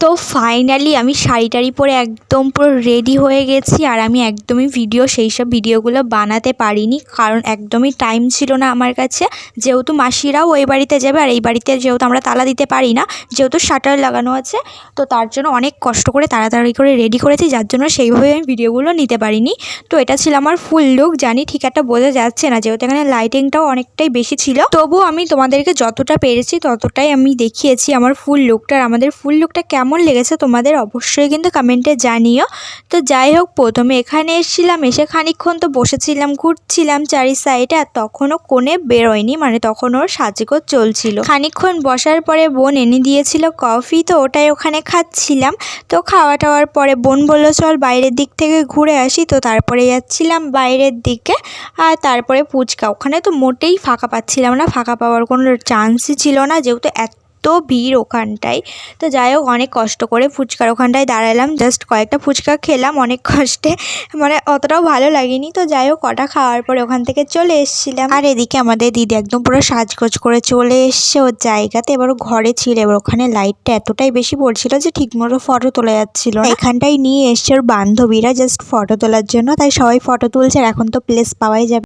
তো ফাইনালি আমি শাড়ি টাড়ি পরে একদম পুরো রেডি হয়ে গেছি। আর আমি একদমই সেই সব ভিডিওগুলো বানাতে পারিনি, কারণ একদমই টাইম ছিল না আমার কাছে। যেহেতু মাসিরাও ওই বাড়িতে যাবে, আর এই বাড়িতে যেহেতু আমরা তালা দিতে পারি না, যেহেতু শাটার লাগানো আছে, তো তার জন্য অনেক কষ্ট করে তাড়াতাড়ি করে রেডি করেছি, যার জন্য সেইভাবে আমি ভিডিওগুলো নিতে পারিনি। তো এটা ছিল আমার ফুল লুক। জানি ঠিক একটা বোঝা যাচ্ছে না, যেহেতু এখানে লাইটিংটাও অনেকটাই বেশি ছিল, তবুও আমি তোমাদেরকে যতটা পেরেছি ততটাই আমি দেখিয়েছি আমার ফুল লুকটা। আর আমাদের ফুল লুকটা কেমন লেগেছে তোমাদের অবশ্যই কিন্তু কমেন্টে জানিও। তো যাই হোক, প্রথমে এখানে এসেছিলাম, এসে খানিকক্ষণ তো বসেছিলাম, ঘুরছিলাম চারি সাইডে। আর তখনও কোণে বেরোয়নি, মানে তখন ওর সাজগোজ চলছিল। খানিকক্ষণ বসার পরে বোন এনে দিয়েছিল কফি, তো ওটাই ওখানে খাচ্ছিলাম। তো খাওয়া টাওয়ার পরে বোন বললো চল বাইরের দিক থেকে ঘুরে আসি। তো তারপরে যাচ্ছিলাম বাইরের দিকে। আর তারপরে ফুচকা, ওখানে তো মোটেই ফাঁকা পাচ্ছিলাম না, ফাঁকা পাওয়ার কোনো চান্সই ছিল না, যেহেতু এত ভিড় ওখানটায়। তো যাই হোক, অনেক কষ্ট করে ফুচকার ওখানটায় দাঁড়ালাম, জাস্ট কয়েকটা ফুচকা খেলাম অনেক কষ্টে, মানে অতটাও ভালো লাগেনি। তো যাই হোক, কটা খাওয়ার পরে ওখান থেকে চলে এসেছিলাম। আর এদিকে আমাদের দিদি একদম পুরো সাজগোজ করে চলে এসছে ওর জায়গাতে। এবার ঘরে ছিল, এবার ওখানে লাইটটা এতটাই বেশি পড়ছিল যে ঠিকমতো ফটো তোলা যাচ্ছিল না। এখানটায় নিয়ে এসছে ওর বান্ধবীরা জাস্ট ফটো তোলার জন্য, তাই সবাই ফটো তুলছে। আর এখন তো প্লেস পাওয়াই যাবে।